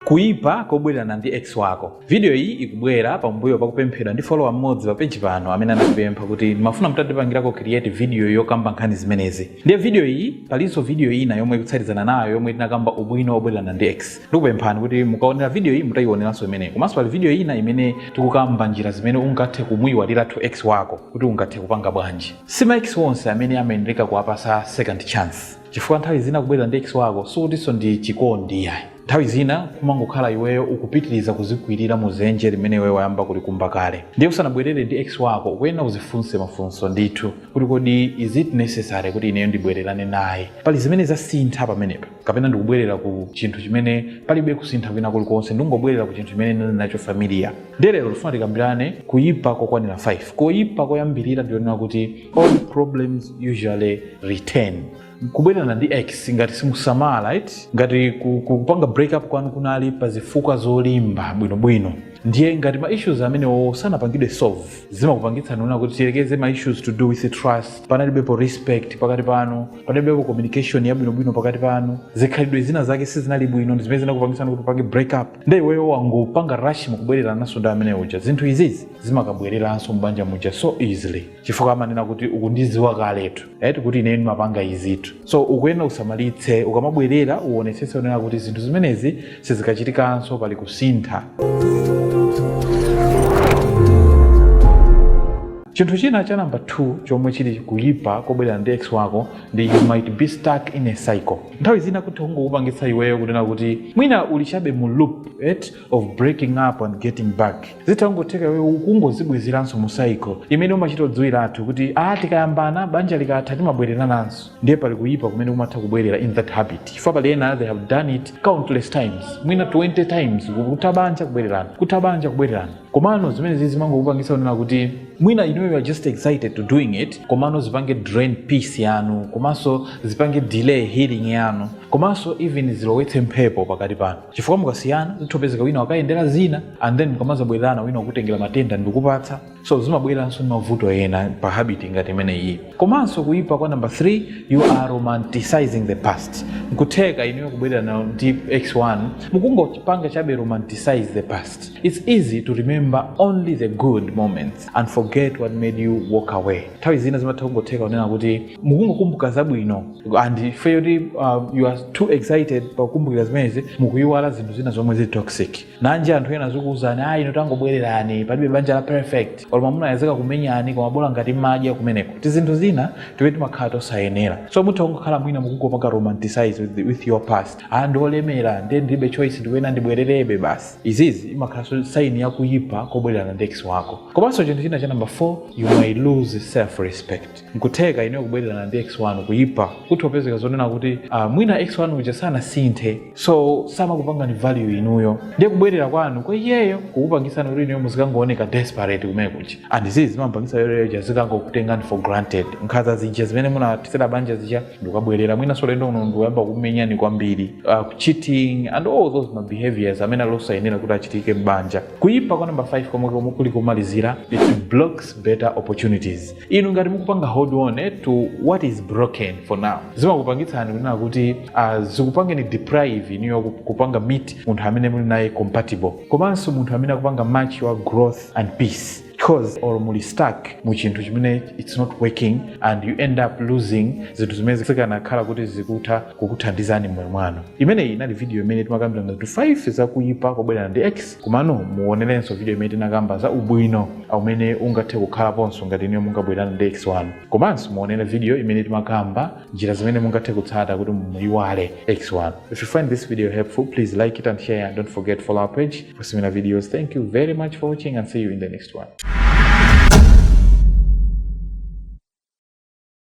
kuipa kobwerana ndi ex wako. Video iyi ikubwera pambuyo pakupemphedwa ndi follower mmodzi pa page pano amene anatipempha kuti ndimafuna mutandipangirako create video yokamba nkhani zimenezi. Ndiye video iyi palinso video ina yomwe ikutsatizana nayo yomwe tinakamba ubwino obwerana ndi ex. Ndikupemphani kuti mukaonera video iyi mutayioneranso imeneyi. Komanso pali video ina imene tikukamba njira zimene ungathe kumuyiwalira tu ex wako kuti ungathe kupanga bwanji. Sima ex wonse amene amenereka kuwapasa second chance. Chifukwa nthawi zina kubwerera ndi ex wako sukutinso ndi chikondi yayi. Nthawi zina kumangokhala iweyo ukupitiriza kuzikwirira muzenje limene iweyo wayamba kulikumba kale. Ndiye usanabwerere ndi ex wako ukuyena uzifunse mafunso ndithu kuti kodi is it necessary kuti ineyo ndibwererane naye. Pali zimene zasintha pamenepa kapena ndikubwerera ku chinthu chimene palibe kusintha kwina kulikonse, ndingobwerera ku chinthu chimene ndili nacho familia. Ndiye lero tifuna tikambirane kuyipa kokwanira 5. Kuyipa koyambirira ndionera kuti all problems usually return. Kubwererana ndi ex ngati simusamala right, ngati kupanga break up kwanu kunali pa zifukwa zolimba bwinobwino, ndiye ngati ma issues amene sanapangidwe solve zimakupangitsa nuna kuti tilekeze ma issues to do with trust, panalibepo respect pakati pano, panalibepo communication ya bwinobwino pakati pano, zikhalidwe zina zake sizinali bwino zimene zinakupangitsa kuti upange break up, ndiye iweyo wangopanga rush mukubwererana naso ndi amene uja. Zinthu izizi zimakabwereranso mbanja muja so easily chifukwa amanena kuti ukundiziwa kaletu kuti ine ndimapanga izitu. So ukuyenda usamalitse, ukamabwerera uonetsetse unena kuti zinthu zimenezi sizikachitikanso, pali kusintha. Chinthu china cha number 2 chomwe chili kuyipa kobwerera ndi ex wako ndi you might be stuck in a cycle. Nthawi zina kuti ungokupangitsa iweyo kunena kuti mwina ulichabe mu loop of breaking up and getting back. Zitangotheka iweyo ukungozibwezeranso mu cycle imene umachitodziwiratu kuti tikayambana banja likatha timabwererananso. Ndiye pali kuyipa kumene umatha kubwerera in that habit. Chifukwa pali ena they have done it countless times, mwina 20 times, kutabanja kubwererana. Komano zimene zimangokupangitsa unena kuti mwina you are just excited to doing it, komano zipange drain peace yanu, komanso zipange delay healing yanu, komanso even zilowetse mphepo pakati pano. Chifukwa mukasiyana zithopezeka wina wakayendera zina and then mukamaza bwererana wina wakutengera matenda ndikupatsa, so zimabwereranso ndi mavuto ena pa habit ngati imene iyi. Komanso kuyipa kwa number 3, you are romanticizing the past. Mkutheka ineyo kubwererana ndi ex1 mukungopanga chabe romanticize the past. It's easy to remember only the good moments and forget what made you walk away. Nthawi zina zimatha kungotheka unena kuti mukungokumbuka zabwino and you are too excited pakukumbukira zimenezi mukuyiwala zinthu zina zomwe zili toxic. Nanje anthu ena zikuwuzani ino tangobwererani palibe banja la perfect, or mamuna ayazeka kumenyani koma bola ngati madya kumeneko. Zinthu zina tiwe timakhala tosayenera, so mutha kungokhala mwina mukungopanga romanticize with your past. Ndolemera ndibe choice ndiwena ndibwererebe basi. Izizi imakhala sign ya kuyipa kobwererana ndi ex wako. Komanso chinthu china cha number 4, you may lose self respect. Mkutheka ineyo kubwererana ndi ex1 kuyipa kuthopezeka zonena kuti mwina ex1 uja sana sinthe, so samakupanga ni value inuyo. Ndiye kubwerera kwanu kwa iyeyo kukupangisana kuti ineyo muzikangooneka desperate kumene kuja, and izizi zimapangisa iyeyo zikangokutengani for granted. Nkhaza zija zimene munatisera banja zija ndikabwerera mwina solendo uno ndiyamba kumenyani kwambiri, cheating and all those behaviors amene alosayenera kuti achitike mbanja. Kuyipa kwa number 5 komwe kuli kumalizira, it blocks better opportunities. Inu ngati mukupanga hold on to what is broken for now, zimakupangitsani kunena kuti zikupangeni deprive iniyo kupanga meet munthu amene muli naye compatible, komanso munthu amene akupanga match your growth and peace. Because or muli stuck mu chinthu chimene it's not working and you end up losing zinthu zimene zikanakhala kuti zikutha kukuthandizani moyo mwanu. Imeneyi inali video imene timakambirana za 5 za kuyipa kobwererana ndi ex. Komano muonerenso video imene tinakamba za ubwino umene ungathe kukhalaponso ngati ineyo mungabwererana ndi ex1. Komanso muonere video imene timakamba njira zimene mungathe kutsata kuti muyiwale ex1. If you find this video helpful, please like it and share, and don't forget to follow our page for similar videos. Thank you very much for watching and see you in the next one.